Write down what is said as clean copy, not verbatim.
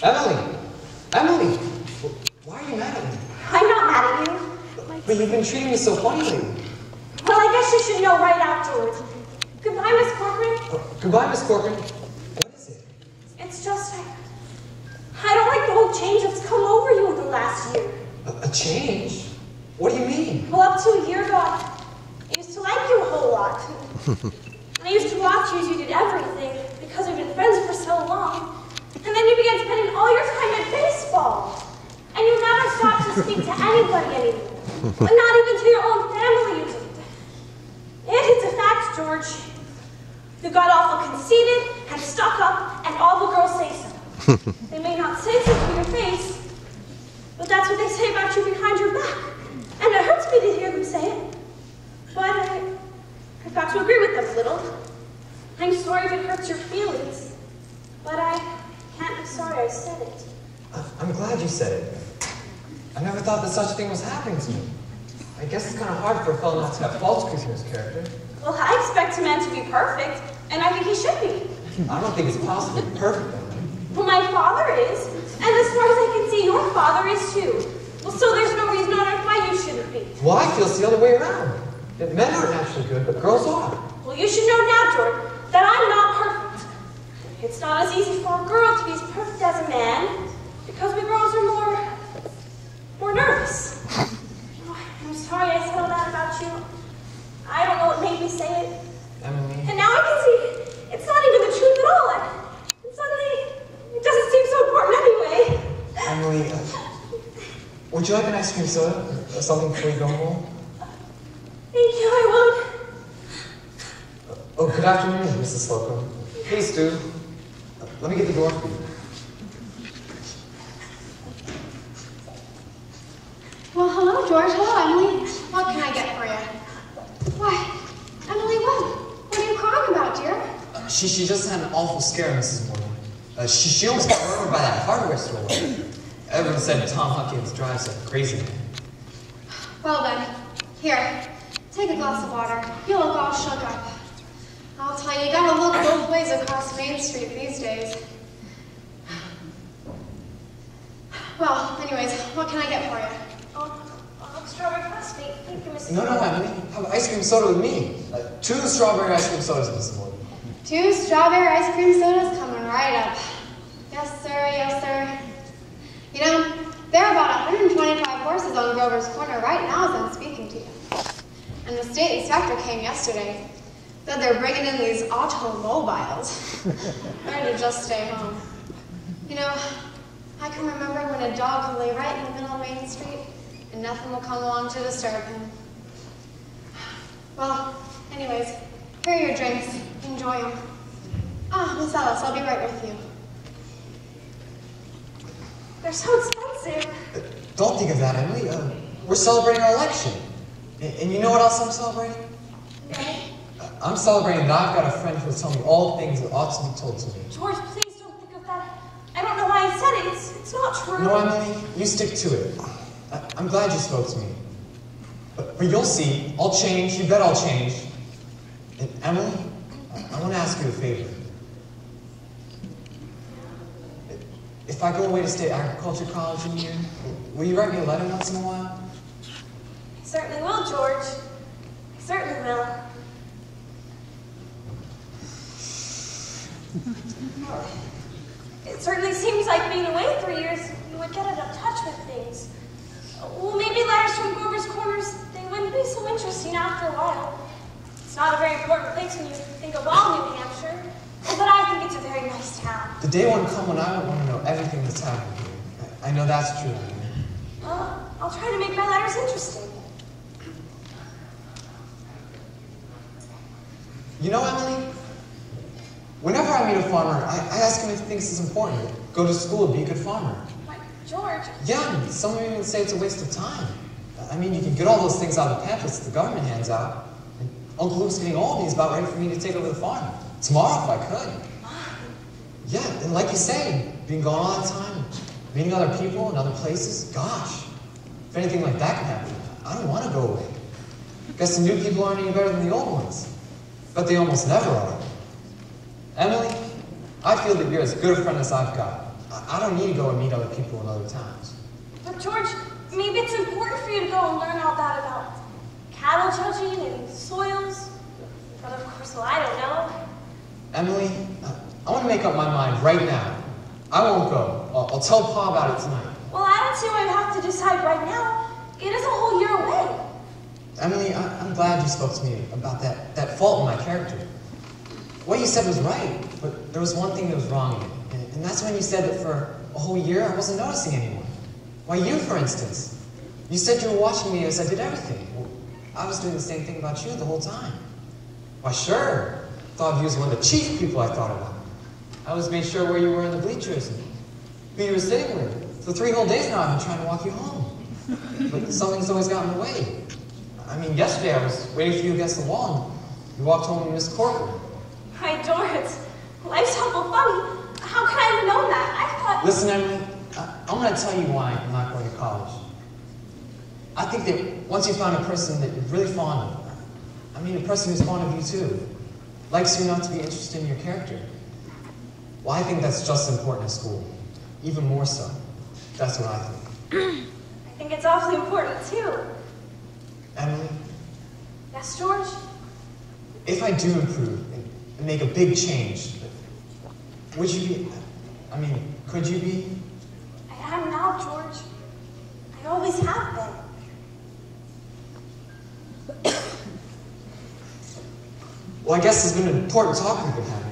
Emily! Emily! Why are you mad at me? I'm not mad at you. But you've been treating me so funny lately. Well, I guess you should know right afterwards. Goodbye, Miss Corcoran. Goodbye, Miss Corcoran. What is it? It's just, I don't like the whole change that's come over you in the last year. A change? What do you mean? Well, up to a year ago, I used to like you a whole lot. And I used to watch you as you did everything because we've been friends for so long. And then you began spending all your time at baseball. And you never stopped to speak to anybody anymore. But not even to your own family you didn't. And it's a fact, George. You got awful conceited and stuck up, and all the girls say so. They may not say so to your face, but that's what they say about you behind your back. And it hurts me to hear them say it. But I've got to agree with them a little. I'm sorry if it hurts your feelings, but I can't be sorry I said it. I'm glad you said it. I never thought that such a thing was happening to me. I guess it's kind of hard for a fellow not to have faults because of his character. Well, I expect a man to be perfect, and I think he should be. I don't think it's possible to be perfect, Emily. Well, my father is, and as far as I can see, your father is too. Well, so there's no reason on earth why you shouldn't be. Well, I feel it's the other way around. That men aren't naturally good, but girls are. Well, you should know now, George, that I'm not perfect. It's not as easy for a girl to be as perfect as a man, because we girls are more nervous. Oh, I'm sorry I said all that about you. I don't know what made me say it. Emily. And now I can see it's not even the truth at all. And suddenly, it doesn't seem so important anyway. Emily, would you like an ice cream soda or something before you go home? Thank you, I would. Oh, good afternoon, Mrs. Slocum. Hey, Stu. Let me get the door for you. Well, hello, George. Hello, Emily. What can I get for you? Why, Emily, what are you crying about, dear? She just had an awful scare, Mrs. Morgan. She almost got run over by that hardware store. Everyone said Tom Huckins drives a crazy man. Well then, here, take a glass of water. You look all shook up. I'll tell you, you gotta look both ways across Main Street these days. Well, anyways, what can I get for you? Strawberry frosty. Thank you, Mrs. No, Emily. Have ice cream soda with me. 2 strawberry ice cream sodas, Mrs. Morgan. 2 strawberry ice cream sodas coming right up. Yes, sir. Yes, sir. You know, there are about 125 horses on Grover's Corner right now as I'm speaking to you. And the state inspector came yesterday. Said they're bringing in these automobiles. Better to just stay home. You know, I can remember when a dog could lay right in the middle of Main Street and nothing will come along to disturb him. Well, anyways, here are your drinks. Enjoy them. Ah, Miss Ellis, I'll be right with you. They're so expensive. Don't think of that, Emily. We're celebrating our election. And you know what else I'm celebrating? Okay. I'm celebrating that I've got a friend who will tell me all the things that ought to be told to me. George, please don't think of that. I don't know why I said it. It's not true. No, Emily, you stick to it. I'm glad you spoke to me. But you'll see, I'll change. You bet I'll change. And Emily, I want to ask you a favor. If I go away to state agriculture college in a year, will you write me a letter once in a while? I certainly will, George. I certainly will. It certainly seems like being away for years, you would get out of touch with things. Well, maybe letters from Grover's Corners, they wouldn't be so interesting after a while. It's not a very important place when you think of all New Hampshire, but I think it's a very nice town. The day won't come when I would want to know everything that's happening here. I know that's true. Well, I'll try to make my letters interesting. You know, Emily, whenever I meet a farmer, I ask him if he thinks it's important to go to school and be a good farmer. Why, George. Yeah, and some even say it's a waste of time. I mean, you can get all those things out of the pamphlets that the government hands out. And Uncle Luke's getting all these about ready for me to take over the farm. Tomorrow, if I could. Yeah, and like you say, being gone all the time, meeting other people in other places, gosh, if anything like that can happen, I don't want to go away. Guess the new people aren't any better than the old ones. But they almost never are. Emily, I feel that you're as good a friend as I've got. I don't need to go and meet other people in other towns. But George, maybe it's important for you to go and learn all that about cattle judging and soils. But of course, well, I don't know. Emily, I want to make up my mind right now. I won't go. I'll tell Pa about it tonight. Well, I don't see why you have to decide right now. It is a whole year away. Emily, I'm glad you spoke to me about that fault in my character. What you said was right, but there was one thing that was wrong in it. And that's when you said that for a whole year I wasn't noticing anyone. Why, you, for instance. You said you were watching me as I did everything. Well, I was doing the same thing about you the whole time. Why, sure. Thought of you as one of the chief people I thought about. I always made sure where you were in the bleachers and who you were sitting with. For 3 whole days now I've been trying to walk you home. But something's always gotten in the way. I mean, yesterday I was waiting for you against the wall and you walked home and missed Corcoran. I adore it. Life's awful funny. How could I have known that? I thought... Listen, Emily, I'm going to tell you why I'm not going to college. I think that once you find a person that you're really fond of, I mean a person who's fond of you too, likes you enough to be interested in your character, well, I think that's just as important as school. Even more so. That's what I think. I think it's awfully important too. Emily? Yes, George? If I do improve and make a big change, would you be, I mean, could you be? I am now, George. I always have been. Well, I guess there's been an important talk we've been having.